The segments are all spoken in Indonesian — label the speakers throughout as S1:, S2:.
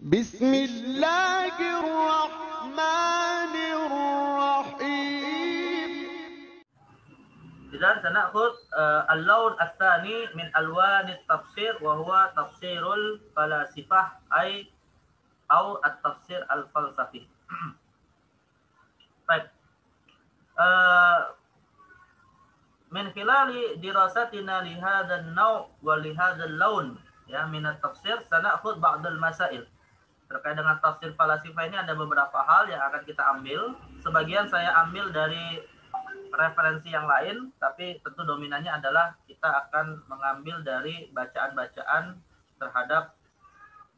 S1: بسم الله الرحمن الرحيم.
S2: إذا سنأخذ اللون الثاني من ألوان التفسير وهو تفسير الفلاسفة أو التفسير الفلسفي. طيب، من خلال دراستنا لهذا النوع ولهذا اللون ya min at-tafsir sanakhud ba'd al-masail. Terkait dengan tafsir falasifah ini ada beberapa hal yang akan kita ambil. Sebagian saya ambil dari referensi yang lain, tapi tentu dominannya adalah kita akan mengambil dari bacaan-bacaan terhadap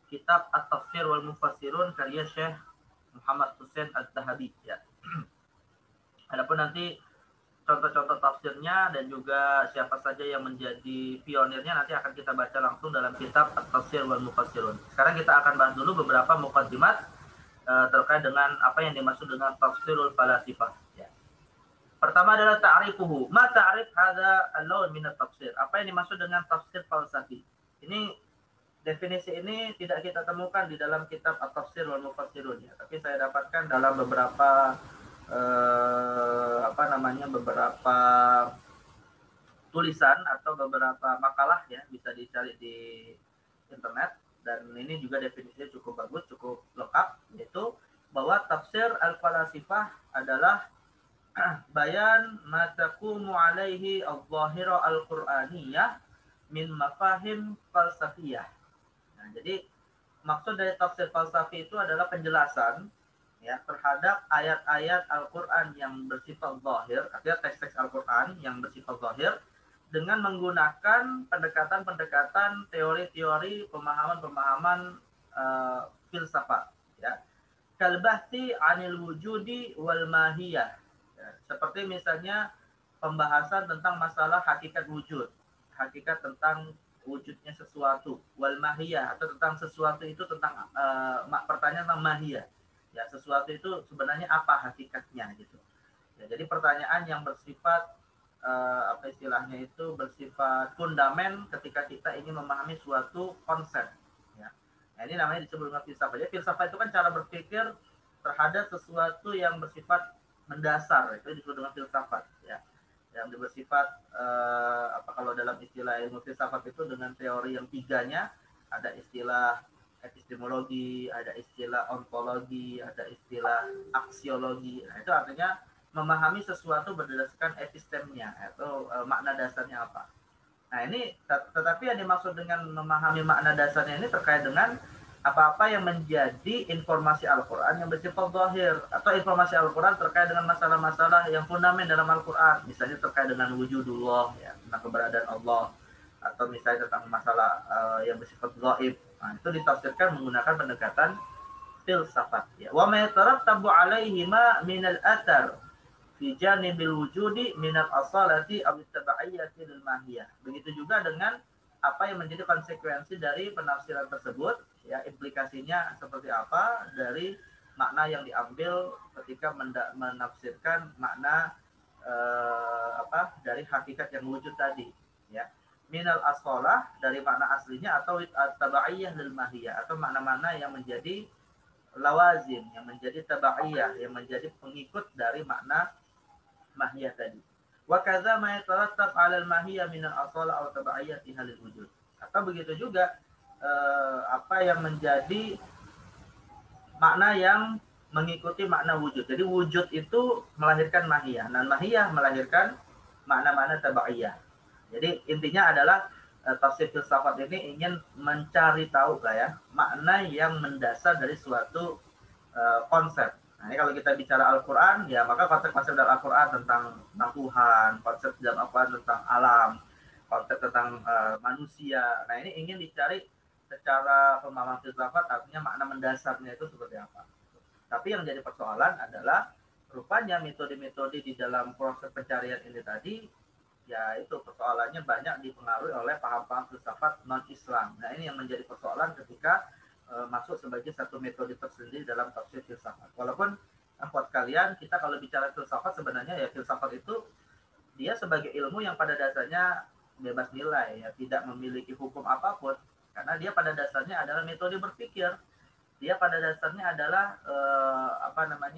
S2: kitab At-Tafsir wal Mufassirun karya Syekh Muhammad Hussein Al-Dhahabi ya. Adapun nanti contoh-contoh tafsirnya dan juga siapa saja yang menjadi pionirnya nanti akan kita baca langsung dalam kitab At-Tafsir wal Mufassirun. Sekarang kita akan bahas dulu beberapa muqaddimat terkait dengan apa yang dimaksud dengan tafsirul falasifah ya. Pertama adalah ta'rifuhu. Ma ta'rif hadza al-lawn min at-tafsir? Apa yang dimaksud dengan tafsir falsafi? Ini definisi ini tidak kita temukan di dalam kitab At-Tafsir wal Mufassirun ya, tapi saya dapatkan dalam beberapa beberapa tulisan atau beberapa makalah ya, bisa dicari di internet, dan ini juga definisinya cukup bagus, cukup lengkap, yaitu bahwa tafsir al-falasifah adalah bayan ma taqumu alaihi al-zahira al-qur'aniyah min mafahim falsafiyah. Nah, jadi maksud dari tafsir falsafi itu adalah penjelasan ya terhadap ayat-ayat Al-Qur'an yang bersifat zahir, artinya teks-teks Al-Qur'an yang bersifat zahir, dengan menggunakan pendekatan-pendekatan teori-teori pemahaman-pemahaman filsafat ya. Kalbahti 'anil wujudi wal mahiyah. Ya, seperti misalnya pembahasan tentang masalah hakikat wujud, hakikat tentang wujudnya sesuatu, wal mahiyah atau tentang sesuatu itu tentang pertanyaan tentang mahiyah. Ya, sesuatu itu sebenarnya apa hakikatnya gitu. Ya, jadi pertanyaan yang bersifat apa istilahnya itu bersifat fundamen ketika kita ingin memahami suatu konsep. Ya. Nah, ini namanya disebut dengan filsafat. Jadi filsafat itu kan cara berpikir terhadap sesuatu yang bersifat mendasar, itu disebut dengan filsafat. Ya. Yang bersifat kalau dalam istilah ilmu filsafat itu dengan teori yang tiganya, ada istilah epistemologi, ada istilah ontologi, ada istilah aksiologi. Nah, itu artinya memahami sesuatu berdasarkan epistemnya atau makna dasarnya apa. Nah, ini tetapi yang dimaksud dengan memahami makna dasarnya ini terkait dengan apa-apa yang menjadi informasi Al-Quran yang bersifat zahir, atau informasi Al-Quran terkait dengan masalah-masalah yang fundamental dalam Al-Quran, misalnya terkait dengan wujudullah ya, tentang keberadaan Allah, atau misalnya tentang masalah yang bersifat gaib. Nah, itu ditafsirkan menggunakan pendekatan filsafat ya. Wa ma yatarattabu alaihi ma min al-athar fi janibil wujudi min al-asalati aw at-taba'iyyati lil mahiyah. Begitu juga dengan apa yang menjadi konsekuensi dari penafsiran tersebut ya, implikasinya seperti apa dari makna yang diambil ketika menafsirkan makna dari hakikat yang wujud tadi ya. Minal asolah dari makna aslinya, atau tabaiyah lil mahiyah, atau makna-makna yang menjadi lawazim, yang menjadi tabaiyah, yang menjadi pengikut dari makna mahiyah tadi. Wa kadza ma yatarattab 'ala al mahiyah min al asalah aw tabaiyatiha lil wujud. Atau begitu juga apa yang menjadi makna yang mengikuti makna wujud. Jadi wujud itu melahirkan mahiyah, dan mahiyah melahirkan makna-makna tabaiyah. Jadi intinya adalah tafsir filsafat ini ingin mencari tahu makna yang mendasar dari suatu konsep. Nah, ini kalau kita bicara Al-Quran ya, maka konsep-konsep dalam Al-Quran tentang Tuhan, konsep dalam Al-Quran tentang alam, konsep tentang manusia. Nah, ini ingin dicari secara pemahaman filsafat, artinya makna mendasarnya itu seperti apa. Tapi yang jadi persoalan adalah rupanya metode-metode di dalam proses pencarian ini tadi, ya itu persoalannya banyak dipengaruhi oleh paham-paham filsafat non-Islam. Nah, ini yang menjadi persoalan ketika masuk sebagai satu metode tersendiri dalam tafsir filsafat. Walaupun buat kalian, kita kalau bicara filsafat sebenarnya ya, filsafat itu dia sebagai ilmu yang pada dasarnya bebas nilai ya, tidak memiliki hukum apapun, karena dia pada dasarnya adalah metode berpikir. dia pada dasarnya adalah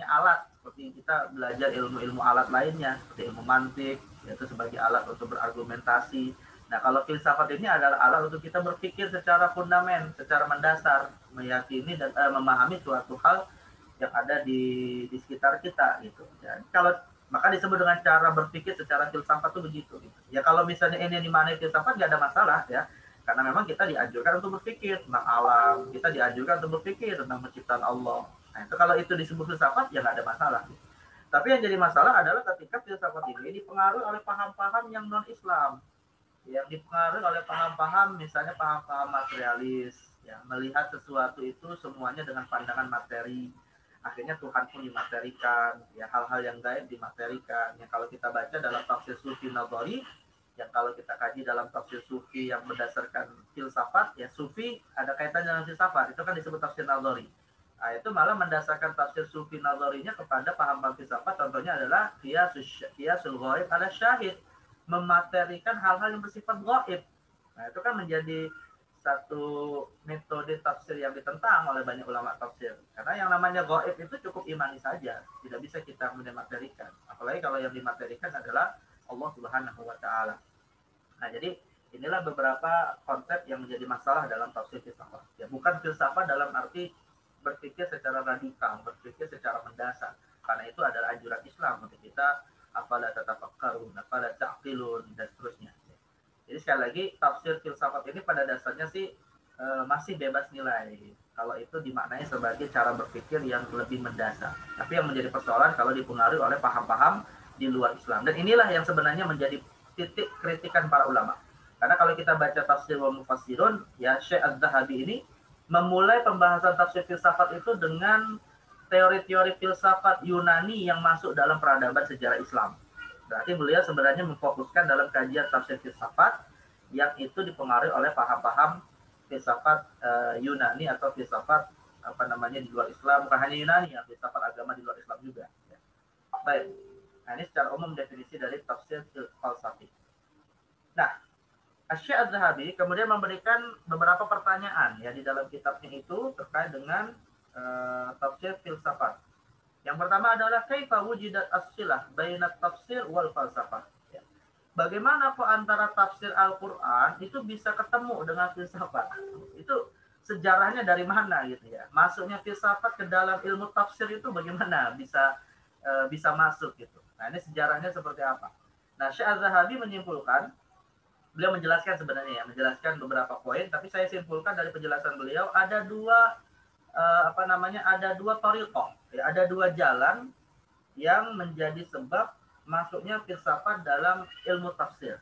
S2: alat seperti kita belajar ilmu-ilmu alat lainnya seperti ilmu mantik, yaitu sebagai alat untuk berargumentasi. Nah, kalau filsafat ini adalah alat untuk kita berpikir secara fundament, secara mendasar, meyakini dan memahami suatu hal yang ada di sekitar kita gitu. Ya, kalau maka disebut dengan cara berpikir secara filsafat itu begitu. Gitu. Ya kalau misalnya ini dimaknai filsafat nggak ada masalah ya, karena memang kita dianjurkan untuk berpikir tentang alam, kita dianjurkan untuk berpikir tentang penciptaan Allah. Nah itu kalau itu disebut filsafat ya nggak ada masalah. Gitu. Tapi yang jadi masalah adalah ketika filsafat ini dipengaruhi oleh paham-paham yang non-Islam, yang dipengaruhi oleh paham-paham misalnya paham-paham materialis, ya melihat sesuatu itu semuanya dengan pandangan materi. Akhirnya Tuhan pun dimaterikan, ya hal-hal yang gaib dimaterikan. Yang kalau kita baca dalam tafsir Sufi Nadhari, yang kalau kita kaji dalam tafsir Sufi yang berdasarkan filsafat, ya Sufi ada kaitannya dengan filsafat, itu kan disebut tafsir Nadhari. Nah, itu malah mendasarkan tafsir Sufi Nadharinya kepada paham-paham filsafat, contohnya adalah qiyasul ghaib ala syahid, mematerikan hal-hal yang bersifat gaib. Nah, itu kan menjadi satu metode tafsir yang ditentang oleh banyak ulama tafsir. Karena yang namanya gaib itu cukup imani saja, tidak bisa kita mematerikan. Apalagi kalau yang dimaterikan adalah Allah Subhanahu wa taala. Nah, jadi inilah beberapa konsep yang menjadi masalah dalam tafsir filsafat. Ya, bukan filsafat dalam arti berpikir secara radikal, berpikir secara mendasar. Karena itu adalah anjuran Islam untuk kita afala tatafakkarun, afala ta'qilun dan seterusnya. Jadi sekali lagi tafsir filsafat ini pada dasarnya sih masih bebas nilai kalau itu dimaknai sebagai cara berpikir yang lebih mendasar. Tapi yang menjadi persoalan kalau dipengaruhi oleh paham-paham di luar Islam. Dan inilah yang sebenarnya menjadi titik kritikan para ulama. Karena kalau kita baca tafsir wa mufassirun, ya Syekh Az-Zahabi ini memulai pembahasan tafsir filsafat itu dengan teori-teori filsafat Yunani yang masuk dalam peradaban sejarah Islam. Berarti beliau sebenarnya memfokuskan dalam kajian tafsir filsafat yang itu dipengaruhi oleh paham-paham filsafat Yunani atau filsafat di luar Islam, bukan hanya Yunani ya, filsafat agama di luar Islam juga. Ya. Baik, nah ini secara umum definisi dari tafsir falsafi. Nah, Syekh Az-Zahabi kemudian memberikan beberapa pertanyaan ya di dalam kitabnya itu terkait dengan tafsir filsafat. Yang pertama adalah kaifa wujidat as-silah bainat tafsir wal falsafah. Ya. Bagaimana kok antara tafsir Al-Qur'an itu bisa ketemu dengan filsafat? Itu sejarahnya dari mana gitu ya? Masuknya filsafat ke dalam ilmu tafsir itu bagaimana bisa masuk gitu. Nah, ini sejarahnya seperti apa? Nah, Syekh Az-Zahabi menyimpulkan, beliau menjelaskan sebenarnya ya, menjelaskan beberapa poin, tapi saya simpulkan dari penjelasan beliau ada dua ada dua thariqah, ya, ada dua jalan yang menjadi sebab masuknya filsafat dalam ilmu tafsir.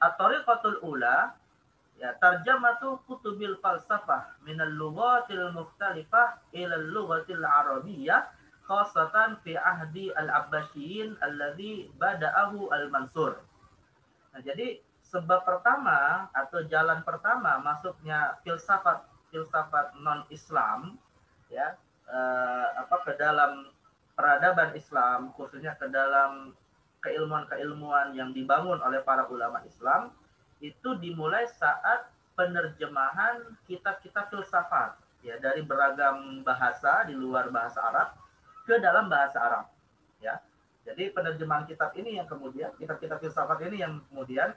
S2: At-thariqatul ula, ya, tarjamatu kutubil falsafah minal lughatil mukhtalifah ila lughatil arabiyyah khasatan fi ahdi al-abbasiyyin alladhi bada'ahu al-Mansur. Nah, jadi sebab pertama atau jalan pertama masuknya filsafat non-Islam ya ke dalam peradaban Islam, khususnya ke dalam keilmuan-keilmuan yang dibangun oleh para ulama Islam, itu dimulai saat penerjemahan kitab-kitab filsafat ya dari beragam bahasa di luar bahasa Arab ke dalam bahasa Arab ya. Jadi penerjemahan kitab ini yang kemudian kitab-kitab filsafat ini yang kemudian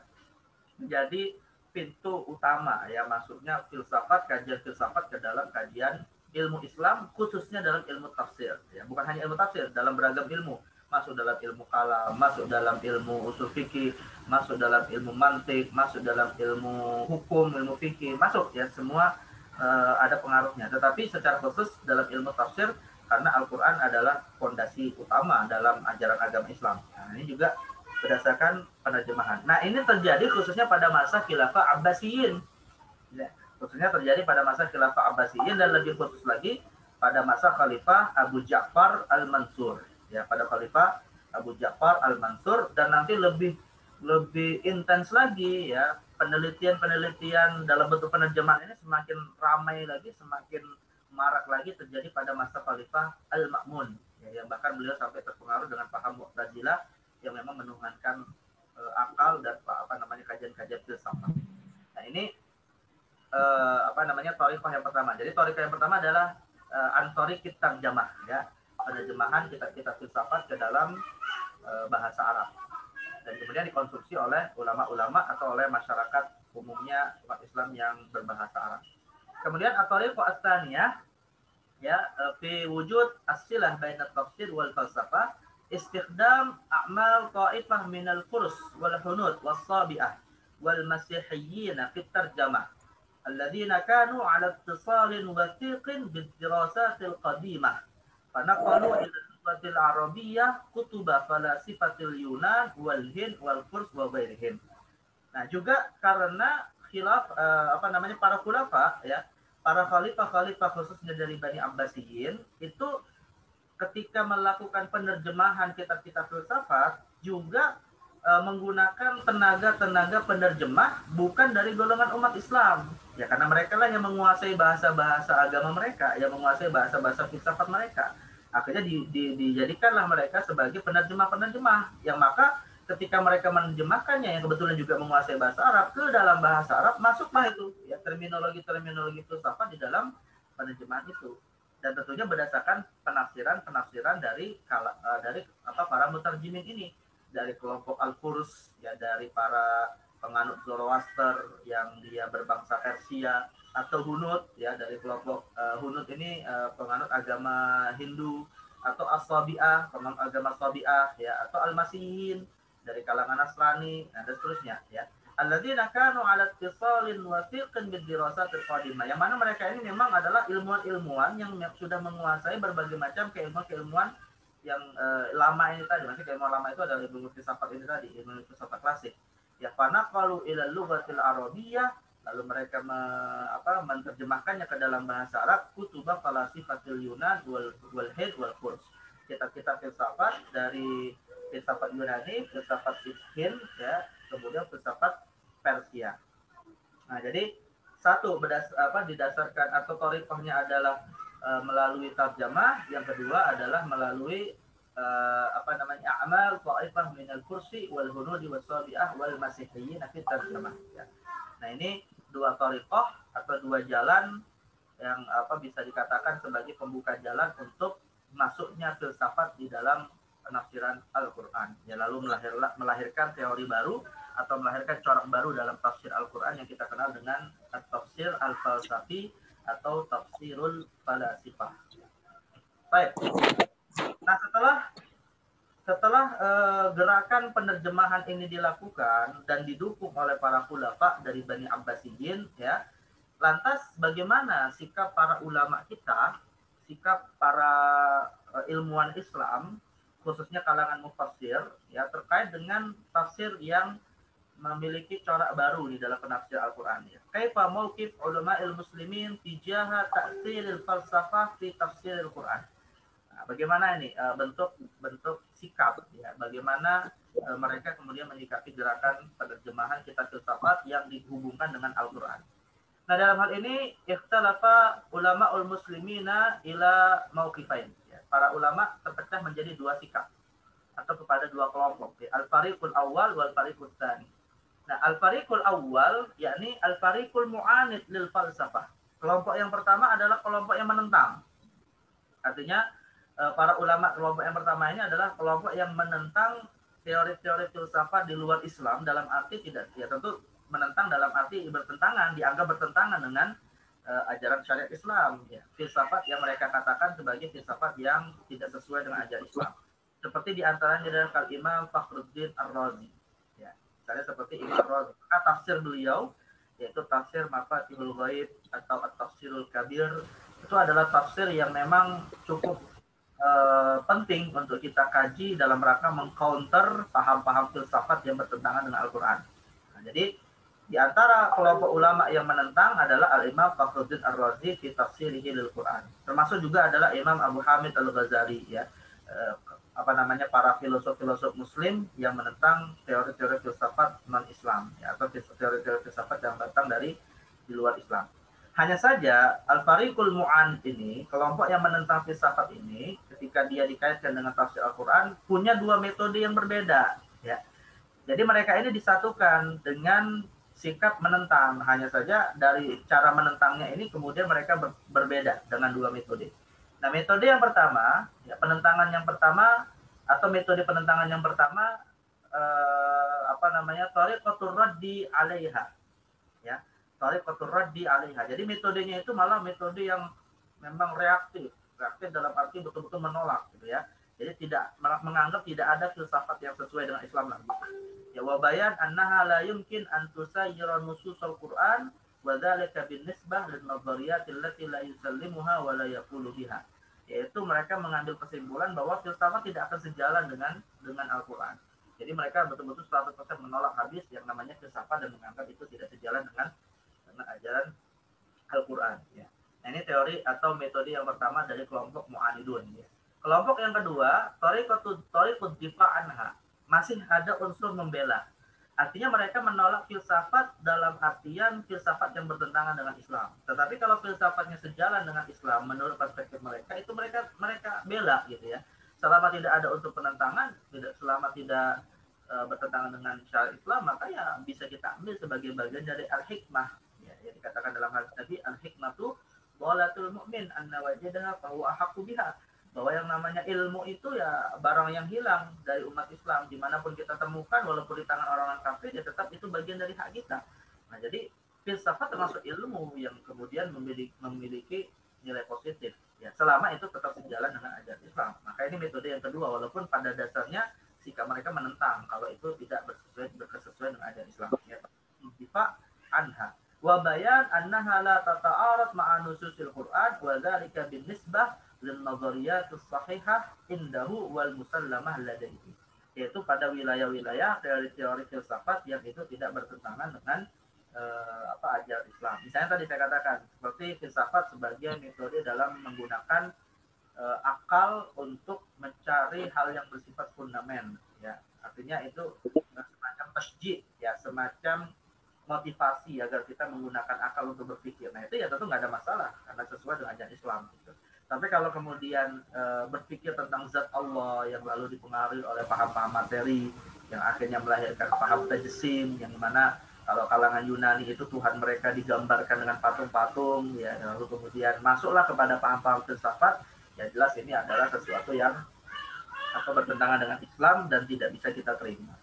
S2: menjadi pintu utama ya masuknya filsafat, kajian filsafat ke dalam kajian ilmu Islam, khususnya dalam ilmu tafsir ya, bukan hanya ilmu tafsir, dalam beragam ilmu, masuk dalam ilmu kalam, masuk dalam ilmu usul fikih, masuk dalam ilmu mantik, masuk dalam ilmu hukum, ilmu fikih, masuk ya, semua ada pengaruhnya. Tetapi secara khusus dalam ilmu tafsir karena Al-Qur'an adalah fondasi utama dalam ajaran agama Islam. Nah, ini juga berdasarkan penerjemahan. Nah, ini terjadi khususnya pada masa Khilafah Abbasiyyin. Ya, khususnya terjadi pada masa Khilafah Abbasiyyin dan lebih khusus lagi pada masa Khalifah Abu Ja'far Al-Mansur. Ya, pada Khalifah Abu Ja'far Al-Mansur dan nanti lebih intens lagi ya, penelitian dalam bentuk penerjemahan ini semakin ramai lagi, semakin marak lagi terjadi pada masa Khalifah Al-Ma'mun. Ya, yang bahkan beliau sampai terpengaruh dengan paham Mu'tazilah yang memang menuhankan akal dan kajian-kajian filsafat. Nah, ini thariqah yang pertama. Jadi thariqah yang pertama adalah an-thariqit tarjamah, ya, penerjemahan kitab-kitab filsafat ke dalam bahasa Arab, dan kemudian dikonsumsi oleh ulama-ulama atau oleh masyarakat umumnya umat Islam yang berbahasa Arab. Kemudian at-thariqah ats-tsaniyah, ya, fi wujud as-silah baina at-tafsir wal falsafah, istikhdam a'mal ta'ifah min al-furs wal hunud was-sabi'ah wal masihiyyin fi at-tarjamah alladhina kanu 'ala ittisalin wathiqin bid-dirasatil qadimah fanaqalu ila al-lughatil arabiyyah kutuba falasifatil Yunan wal Hind wal Furs wa ghairihim. Nah, juga karena khilaf para khulafa, ya, para khalifah-khalifah khususnya dari Bani Abbasiyin itu ketika melakukan penerjemahan kitab-kitab filsafat juga menggunakan tenaga-tenaga penerjemah bukan dari golongan umat Islam. Ya, karena mereka lah yang menguasai bahasa-bahasa agama mereka, yang menguasai bahasa-bahasa filsafat mereka. Akhirnya dijadikanlah mereka sebagai penerjemah-penerjemah yang maka ketika mereka menerjemahkannya yang kebetulan juga menguasai bahasa Arab ke dalam bahasa Arab, masuklah itu, ya, terminologi-terminologi filsafat di dalam penerjemahan itu. Dan tentunya berdasarkan penafsiran dari para mutarjimin ini, dari kelompok Al-Furs, ya, dari para penganut Zoroaster yang dia berbangsa Persia, atau Hunud, ya, dari kelompok Hunud ini penganut agama Hindu, atau As-Sabi'ah, penganut agama Sabi'ah, ya, atau Al-Masihin dari kalangan Nasrani, dan seterusnya, ya. Alladzina kanu 'ala ittisalin wathiqin bid-dirasatil qadimah. Yang mana mereka ini memang adalah ilmuwan-ilmuwan yang sudah menguasai berbagai macam keilmuan-keilmuan yang lama ini tadi. Maksudnya keilmuan lama itu adalah ilmu filsafat ini tadi, ilmu filsafat klasik. Ya, fanaqalu ila lughatil arabiyyah, lalu mereka menerjemahkannya ke dalam bahasa Arab, kutubah falasifatil Yunan wal Hind wal Furs. Kitab-kitab filsafat dari filsafat Yunani, filsafat Hind, ya, kemudian filsafat Persia. Nah, jadi satu didasarkan atau thariqahnya adalah melalui tarjamah, yang kedua adalah melalui a'mal ta'ifah min al-kursi wal hunudi was-sabi'ah wal masihiyyin fi tarjamah, ya. Nah, ini dua thariqah atau dua jalan yang bisa dikatakan sebagai pembuka jalan untuk masuknya filsafat di dalam penafsiran Al-Quran, ya, lalu melahirkan teori baru atau melahirkan corak baru dalam tafsir Al-Quran yang kita kenal dengan tafsir al-falsafi atau tafsirul falasifah. Baik. Nah, setelah gerakan penerjemahan ini dilakukan dan didukung oleh para khulafa dari Bani Abbasiyin, ya, lantas bagaimana sikap para ulama kita, sikap para ilmuwan Islam, khususnya kalangan mufassir, ya, terkait dengan tafsir yang memiliki corak baru di dalam penafsir Al-Quran, ya. Kaifa mauqif ulama'il muslimin tijaha ta'thiril falsafah fi tafsiril Quran. Nah, bagaimana ini bentuk sikap, ya, bagaimana mereka kemudian menyikapi gerakan penerjemahan kitab filsafat yang dihubungkan dengan Al-Quran. Nah, dalam hal ini ikhtalafa ulama'ul muslimina ila mauqifain. Para ulama terpecah menjadi dua sikap atau kepada dua kelompok, ya. Al-fariqul awal wal fariqul tsani. Nah, al-fariqul awal yakni al-fariqul mu'anid lil falsafah. Kelompok yang pertama adalah kelompok yang menentang. Artinya para ulama kelompok yang pertama ini adalah kelompok yang menentang teori-teori filsafat di luar Islam, dalam arti tidak, ya, tentu menentang dalam arti bertentangan, dianggap bertentangan dengan ajaran syariat Islam, ya. Filsafat yang mereka katakan sebagai filsafat yang tidak sesuai dengan ajaran Islam. Seperti diantaranya adalah Imam Fakhruddin Ar-Razi, ya. Misalnya seperti Imam Ar-Razi, maka tafsir beliau yaitu tafsir Mafatihul Ghaib atau At-Tafsirul Kabir itu adalah tafsir yang memang cukup penting untuk kita kaji dalam rangka mengcounter paham-paham filsafat yang bertentangan dengan Al-Quran. Nah, jadi di antara kelompok ulama yang menentang adalah Al-Imam Fakhruddin Ar-Razi fi tafsirihi lil Quran. Termasuk juga adalah Imam Abu Hamid Al-Ghazali, ya. Para filosof-filosof muslim yang menentang teori-teori filsafat non-Islam, ya, atau teori-teori filsafat yang datang dari di luar Islam. Hanya saja Al-Fariqul Mu'an ini, kelompok yang menentang filsafat ini, ketika dia dikaitkan dengan tafsir Al-Quran, punya dua metode yang berbeda, ya. Jadi mereka ini disatukan dengan sikap menentang. Hanya saja dari cara menentangnya ini kemudian mereka berbeda dengan dua metode. Nah, metode yang pertama, ya, penentangan yang pertama atau metode penentangan yang pertama tariqatur raddi 'alaiha, ya. Tariqatur raddi 'alaiha. Jadi metodenya itu malah metode yang memang reaktif dalam arti betul-betul menolak gitu ya. Jadi tidak menganggap tidak ada filsafat yang sesuai dengan Islam lagi. Ya, wa bayan annaha la yumkin an tusayyira nususul Qur'an wa dzalika binisbah lin nadhariyat allati la yusallimuha wa la yaqulu biha. Yaitu mereka mengambil kesimpulan bahwa filsafat tidak akan sejalan dengan Al-Qur'an. Jadi mereka betul-betul 100% menolak habis yang namanya filsafat dan menganggap itu tidak sejalan dengan ajaran Al-Qur'an, ya. Nah, ini teori atau metode yang pertama dari kelompok Mu'anidun, ya. Kelompok yang kedua, tariqud difa' anha, masih ada unsur membela. Artinya mereka menolak filsafat dalam artian filsafat yang bertentangan dengan Islam. Tetapi kalau filsafatnya sejalan dengan Islam menurut perspektif mereka, itu mereka bela gitu ya. Selama tidak ada unsur penentangan, selama tidak bertentangan dengan syariat Islam, maka ya bisa kita ambil sebagai bagian dari al-hikmah. Ya, yang dikatakan dalam hadis tadi, al-hikmatu dhalatul mu'min anna wajadaha fa huwa ahaqqu biha. Bahwa yang namanya ilmu itu ya barang yang hilang dari umat Islam, dimanapun kita temukan walaupun di tangan orang-orang kafir, ya tetap itu bagian dari hak kita. Nah, jadi filsafat termasuk ilmu yang kemudian memiliki nilai positif, ya selama itu tetap sejalan dengan ajaran Islam. Maka ini metode yang kedua, walaupun pada dasarnya sikap mereka menentang kalau itu tidak berkesesuaian dengan ajaran Islam, ya. Difa anha wa bayan annaha la tata'arad ma'a nususil Qur'an wa dzalika binisbah lin nadhariyatus sahihah indahu wal musallamah ladaihi. Yaitu pada wilayah-wilayah teori-teori filsafat yang itu tidak bertentangan dengan ajaran Islam. Misalnya tadi saya katakan seperti filsafat sebagai metode dalam menggunakan akal untuk mencari hal yang bersifat fundamental, ya. Artinya itu semacam tasjid, ya, semacam motivasi agar kita menggunakan akal untuk berpikir. Nah, itu ya tentu nggak ada masalah karena sesuai dengan ajaran Islam gitu. Tapi kalau kemudian berpikir tentang zat Allah yang lalu dipengaruhi oleh paham-paham materi yang akhirnya melahirkan paham tajsim, yang mana kalau kalangan Yunani itu Tuhan mereka digambarkan dengan patung-patung, ya, lalu kemudian masuklah kepada paham-paham filsafat, ya jelas ini adalah sesuatu yang bertentangan dengan Islam dan tidak bisa kita terima.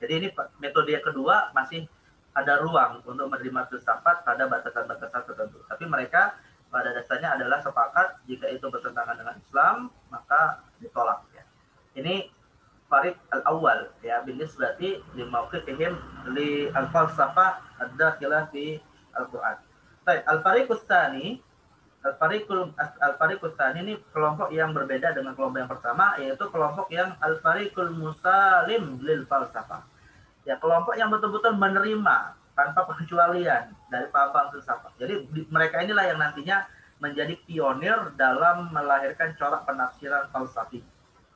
S2: Jadi ini metode yang kedua, masih ada ruang untuk menerima filsafat pada batasan-batasan tertentu. Tapi mereka pada dasarnya adalah sepakat jika itu bertentangan dengan Islam maka ditolak, ya. Ini Fariq al-awwal, ya, binisbati li mauqifihim li al-falsafah ad-dakhilah fi al-Qur'an. Baik, al-fariqus tsani, al-fariqus tsani ini kelompok yang berbeda dengan kelompok yang pertama, yaitu kelompok yang al-fariqul musalim lil falsafah. Ya, kelompok yang betul-betul menerima tanpa pengecualian dari paham-paham filsafat. Jadi mereka inilah yang nantinya menjadi pionir dalam melahirkan corak penafsiran falsafi.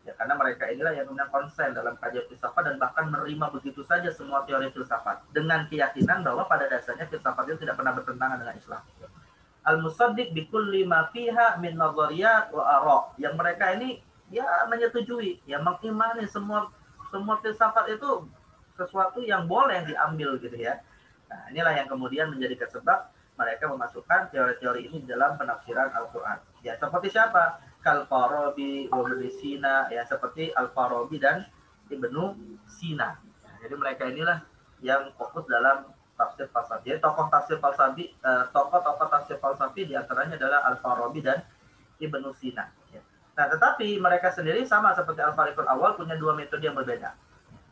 S2: Ya, karena mereka inilah yang punya konsen dalam kajian filsafat dan bahkan menerima begitu saja semua teori filsafat dengan keyakinan bahwa pada dasarnya filsafat itu tidak pernah bertentangan dengan Islam. Al-musaddiq bi kulli ma fiha min nadhariyat wa ara'. Yang mereka ini ya menyetujui, ya mengimani semua filsafat itu sesuatu yang boleh diambil gitu ya. Nah, inilah yang kemudian menjadi sebab mereka memasukkan teori-teori ini dalam penafsiran Al-Quran. Ya, seperti siapa? Kal-Farabi, Ibnu Sina, ya, seperti Al-Farabi dan Ibnu Sina. Ya, jadi mereka inilah yang fokus dalam tafsir falsafi. Jadi tokoh tafsir falsafi di antaranya adalah Al-Farabi dan Ibnu Sina. Ya. Nah, tetapi mereka sendiri sama seperti Al-Fariqul Awal punya dua metode yang berbeda.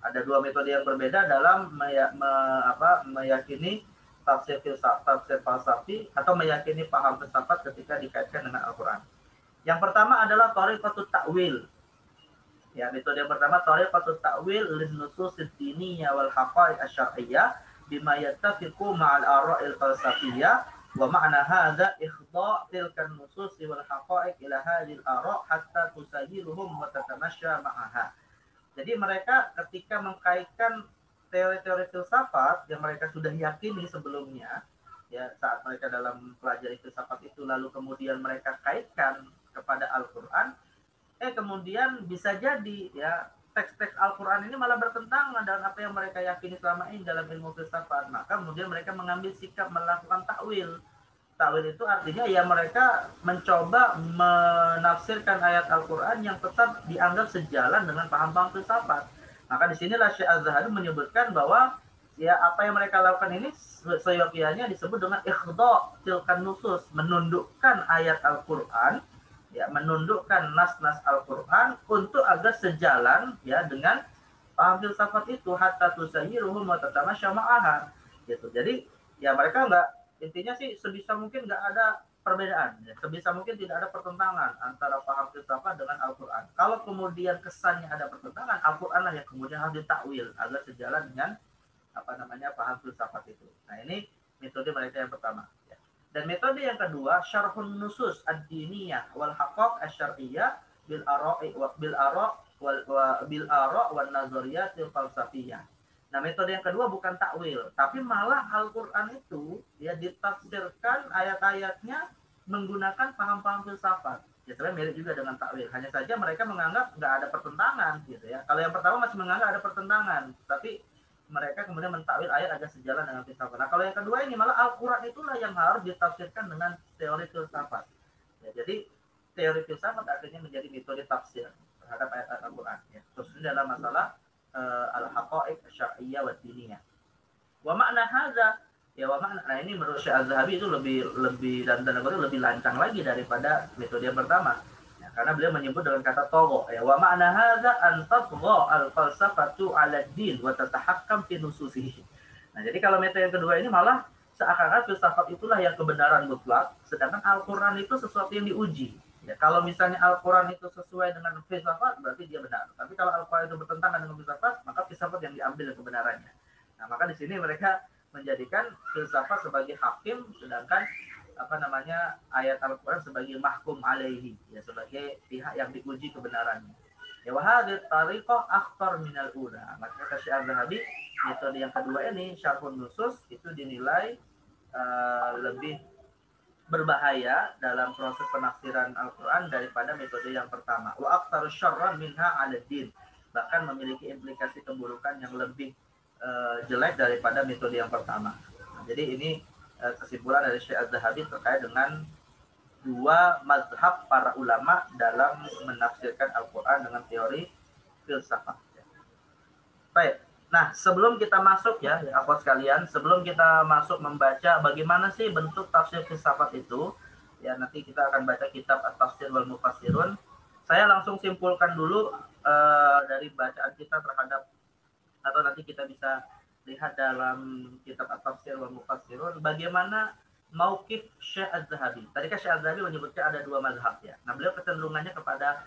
S2: Ada dua metode yang berbeda dalam meyakini tafsir falsafi atau meyakini paham filsafat ketika dikaitkan dengan Al-Quran. Yang pertama adalah tariqatut ta'wil. Ya, metode yang pertama tariqatut ta'wil lin-nususid diniyah wal haqa'iq asy-syar'iyyah bima yattafiqu ma'al ara'il falsafiyyah wa ma'na hadza ikhda' tilka an-nusus wal haqa'iq ila hadhil ara' hatta tusahiluhum wa tatamashsha ma'aha. Jadi mereka ketika mengkaitkan teori-teori filsafat yang mereka sudah yakini sebelumnya, ya, saat mereka dalam pelajari filsafat itu lalu kemudian mereka kaitkan kepada Al-Quran, kemudian bisa jadi ya teks-teks Al-Quran ini malah bertentangan dengan apa yang mereka yakini selama ini dalam ilmu filsafat. Maka kemudian mereka mengambil sikap melakukan takwil. Takwil itu artinya ya mereka mencoba menafsirkan ayat Al-Quran yang tetap dianggap sejalan dengan paham-paham filsafat. Maka disinilah Syekh Az-Zahabi menyebutkan bahwa ya apa yang mereka lakukan ini seyogianya disebut dengan ikhda' tilkan nusus, menundukkan ayat Al-Quran, ya menundukkan nas-nas Al-Quran untuk agar sejalan ya dengan paham filsafat itu, hatta tusayyiruhum wa tatamasya ma'aha gitu. Jadi ya mereka intinya sih sebisa mungkin nggak ada perbedaan ya. Sebisa mungkin tidak ada pertentangan antara paham filsafat dengan Al-Quran. Kalau kemudian kesannya ada pertentangan, Al-Quran lah yang kemudian harus ditakwil agar sejalan dengan paham filsafat itu. Nah, ini metode mereka yang pertama ya. Dan metode yang kedua, syarhun nusus ad-diniyah wal haqaq asy-syar'iyyah bil ara'i bil ara' wan nazariyatil falsafiyah. Nah, metode yang kedua bukan takwil, tapi malah Al-Qur'an itu ya ditafsirkan ayat-ayatnya menggunakan paham-paham filsafat. Ya, sebenarnya mirip juga dengan takwil. Hanya saja mereka menganggap nggak ada pertentangan gitu ya. Kalau yang pertama masih menganggap ada pertentangan, tapi mereka kemudian mentakwil ayat agar sejalan dengan filsafat. Nah, kalau yang kedua ini malah Al-Quran itulah yang harus ditafsirkan dengan teori filsafat. Ya, jadi teori filsafat akhirnya menjadi metode tafsir terhadap ayat Al-Quran. Ya, khususnya dalam masalah al-haqa'iq syar'iyyah wa diniyah. Wa makna hadza ya wa makna. Nah, ini menurut Syekh Az-Zahabi itu lebih dan lebih lancang lagi daripada metode yang pertama. Karena beliau menyebut dengan kata togo ya, wa ma'na hadza an tatgha al-falsafatu 'ala ad-din wa tatahakkam fi nususihi. Nah, jadi kalau metode yang kedua ini malah seakan-akan filsafat itulah yang kebenaran mutlak, sedangkan Al-Qur'an itu sesuatu yang diuji. Ya, kalau misalnya Al-Qur'an itu sesuai dengan filsafat, berarti dia benar. Tapi kalau Al-Qur'an itu bertentangan dengan filsafat, maka filsafat yang diambil kebenarannya. Nah, maka di sini mereka menjadikan filsafat sebagai hakim, sedangkan ayat Al-Quran sebagai mahkum alaihi ya, sebagai pihak yang diuji kebenarannya. Ya, wa hadhihi tariqah akhtar minal ula. Maka kata Syekh Az-Zahabi, metode yang kedua ini syarhun nusus itu dinilai lebih berbahaya dalam proses penafsiran Al-Quran daripada metode yang pertama. Wa akhtar syarran minha 'ala din. Bahkan memiliki implikasi keburukan yang lebih jelek daripada metode yang pertama. Nah, jadi ini kesimpulan dari Syekh Az-Zahabi terkait dengan dua mazhab para ulama dalam menafsirkan Al-Quran dengan teori filsafat. Baik, nah sebelum kita masuk ya akhwat sekalian, sebelum kita masuk membaca bagaimana sih bentuk tafsir filsafat itu, ya nanti kita akan baca kitab At-Tafsir wal Mufassirun. Saya langsung simpulkan dulu dari bacaan kita terhadap, atau nanti kita bisa lihat dalam kitab At-Tafsir wal Mufassirun bagaimana mauqif Syekh Az-Zahabi. Tadi kan Syekh Az-Zahabi menyebutkan ada dua mazhab ya. Nah, beliau kecenderungannya kepada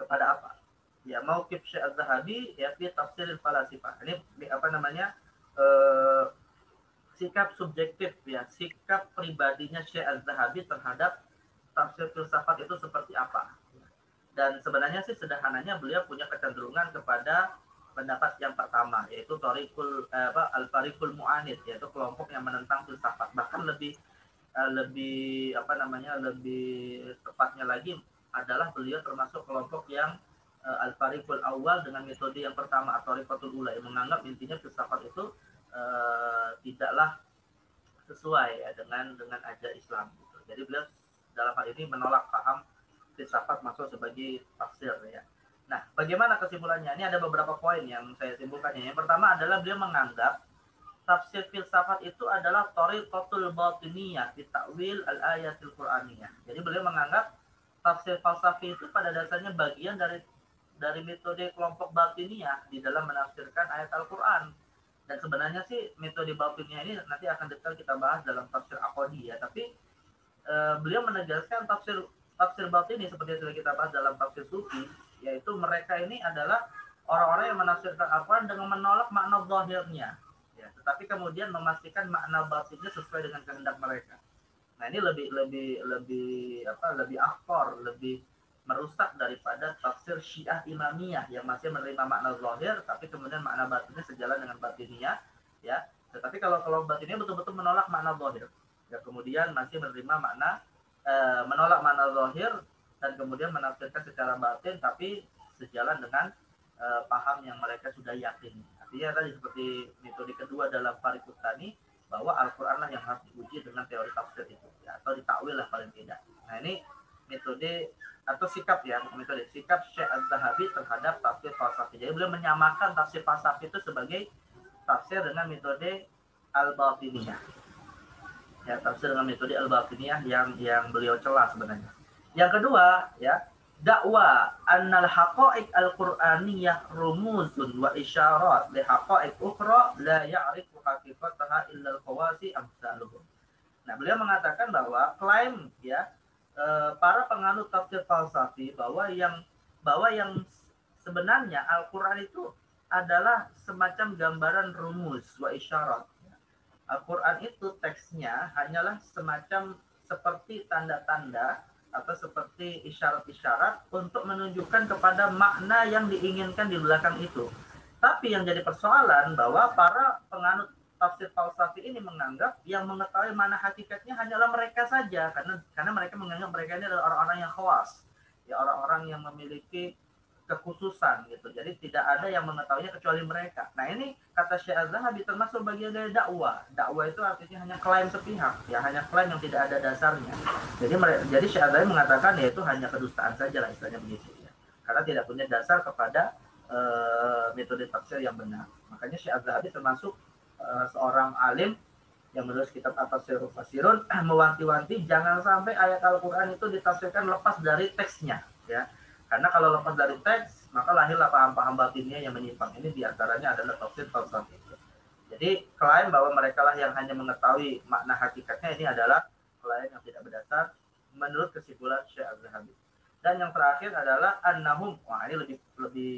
S2: apa? Ya, mauqif Syekh Az-Zahabi ya fi tafsiril falasifah. Ini sikap subjektif ya, sikap pribadinya Syekh Az-Zahabi terhadap tafsir filsafat itu seperti apa. Dan sebenarnya sih sederhananya beliau punya kecenderungan kepada pendapat yang pertama, yaitu al-fariqul mu'anid, yaitu kelompok yang menentang filsafat. Bahkan lebih tepatnya lagi adalah beliau termasuk kelompok yang al-fariqul awal dengan metode yang pertama atau tariqatul ula, yang menganggap intinya filsafat itu tidaklah sesuai ya, dengan ajaran Islam gitu. Jadi beliau dalam hal ini menolak paham filsafat masuk sebagai tafsir ya. Nah, bagaimana kesimpulannya? Ini ada beberapa poin yang saya simpulkannya. Yang pertama adalah beliau menganggap tafsir filsafat itu adalah tariqatul batiniyah fi ta'wil al-ayatil Qur'aniyah. Jadi beliau menganggap tafsir falsafi itu pada dasarnya bagian dari metode kelompok batiniyah di dalam menafsirkan ayat Al-Qur'an. Dan sebenarnya sih metode batiniyah ini nanti akan detail kita bahas dalam tafsir aqadi ya. Tapi beliau menegaskan tafsir batini seperti yang sudah kita bahas dalam tafsir sufi, yaitu mereka ini adalah orang-orang yang menafsirkan Al-Quran dengan menolak makna zahirnya, ya, tetapi kemudian memastikan makna batinnya sesuai dengan kehendak mereka. Nah, ini lebih akhtar, lebih merusak daripada tafsir Syiah Imamiyah yang masih menerima makna zahir, tapi kemudian makna batinnya sejalan dengan batinnya, ya. Tetapi kalau batinnya betul-betul menolak makna zahir, ya, kemudian masih menerima menolak makna zahir dan kemudian menafsirkan secara batin tapi sejalan dengan paham yang mereka sudah yakini. Artinya tadi seperti metode kedua dalam Fariqut Tsani, bahwa Al-Quran lah yang harus diuji dengan teori tafsir itu, ya, atau ditakwil lah paling tidak. Nah ini metode atau sikap ya, metode sikap Syekh Az-Zahabi terhadap tafsir falsafi. Jadi beliau menyamakan tafsir falsafi itu sebagai tafsir dengan metode al-batiniyah. Ya, tafsir dengan metode al-batiniyah yang beliau celah sebenarnya. Yang kedua, ya, dakwah annal haqa'iq al-Qur'aniyah rumuzun wa isyarat li haqa'iq ukhra la ya'rifu haqiqataha illa al-khawasi amsaluhum. Nah, beliau mengatakan bahwa klaim ya para penganut tafsir falsafi bahwa yang sebenarnya Al-Qur'an itu adalah semacam gambaran rumus wa isyarat. Al-Quran itu teksnya hanyalah semacam seperti tanda-tanda atau seperti isyarat-isyarat untuk menunjukkan kepada makna yang diinginkan di belakang itu. Tapi yang jadi persoalan bahwa para penganut tafsir falsafi ini menganggap yang mengetahui mana hakikatnya hanyalah mereka saja, karena mereka menganggap mereka ini adalah orang-orang yang khawas, ya, orang-orang yang memiliki kekhususan gitu. Jadi tidak ada yang mengetahuinya kecuali mereka. Nah ini kata Syekh Az-Zahabi termasuk bagian dari dakwah. Dakwah itu artinya hanya klaim sepihak, ya, hanya klaim yang tidak ada dasarnya. Jadi Syekh Az-Zahabi mengatakan ya itu hanya kedustaan saja lah istilahnya begitu ya. Karena tidak punya dasar kepada metode tafsir yang benar. Makanya Syekh Az-Zahabi termasuk seorang alim yang menulis kitab At-Tafsirul Fasirun mewanti-wanti jangan sampai ayat Al-Qur'an itu ditafsirkan lepas dari teksnya, ya. Karena kalau lepas dari teks, maka lahirlah paham-paham batinnya yang menyimpang. Ini diantaranya adalah tafsir falsafi. Jadi klaim bahwa mereka lah yang hanya mengetahui makna hakikatnya ini adalah klaim yang tidak berdasar menurut kesimpulan Syekh Az-Zahabi. Dan yang terakhir adalah annahum. Wah, ini lebih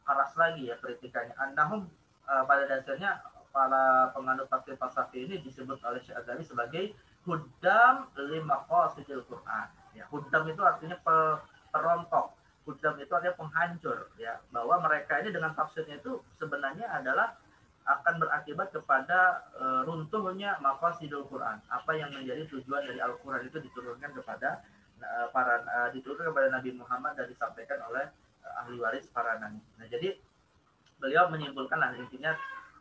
S2: keras lagi ya kritikannya. Annahum pada dasarnya para penganut tafsir falsafi ini disebut oleh Syekh Az-Zahabi sebagai huddam limaqasidil Quran. Ya, huddam itu artinya perontok. Hudam itu artinya penghancur, ya, bahwa mereka ini dengan tafsirnya itu sebenarnya adalah akan berakibat kepada runtuhnya maqasidul Quran. Apa yang menjadi tujuan dari Al-Quran itu diturunkan kepada diturunkan kepada Nabi Muhammad dan disampaikan oleh ahli waris para nabi. Nah, jadi beliau menyimpulkan lah intinya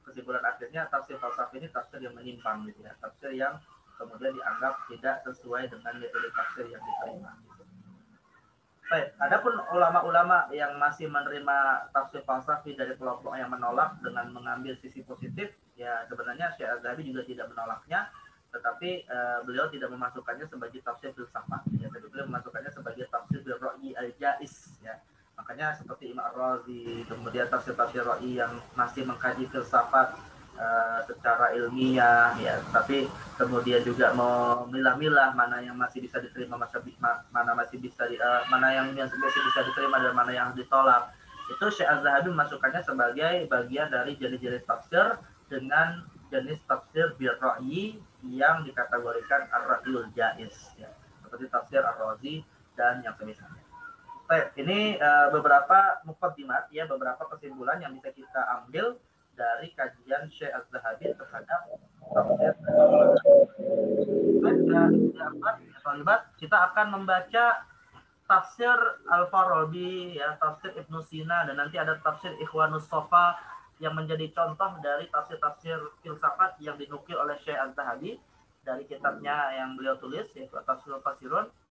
S2: kesimpulan akhirnya tafsir falsafi ini tafsir yang menyimpang gitu ya, tafsir yang kemudian dianggap tidak sesuai dengan metode tafsir yang diterima. Baik, adapun ulama-ulama yang masih menerima tafsir falsafi dari kelompok yang menolak dengan mengambil sisi positif, ya sebenarnya Syekh Az-Zahabi juga tidak menolaknya, tetapi beliau tidak memasukkannya sebagai tafsir filsafat, ya, tapi beliau memasukkannya sebagai tafsir bil-ra'yi al-jaiz, ya. Makanya seperti Imam Ar-Razi, kemudian tafsir-tafsir ra'yi yang masih mengkaji filsafat secara ilmiah, ya, tapi kemudian juga memilah-milah mana yang masih bisa diterima, mana masih bisa mana yang masih bisa diterima dan mana yang ditolak. Itu Syekh Az-Zahabi memasukkannya sebagai bagian dari jenis-jenis tafsir dengan jenis tafsir bil ra'yi yang dikategorikan ar-ra'yul jaiz, ya, seperti tafsir Ar-Razi dan yang semisalnya. Baik, ini beberapa muqaddimat, ya, beberapa kesimpulan yang bisa kita ambil dari kajian Syekh Az-Zahabi terhadap tafsir. Kita akan membaca tafsir Al-Farabi, ya, tafsir Ibnu Sina, dan nanti ada tafsir Ikhwanus Sofa yang menjadi contoh dari tafsir-tafsir filsafat yang dinukil oleh Syekh Az-Zahabi dari kitabnya yang beliau tulis, yaitu At-Tafsirul Fasirun.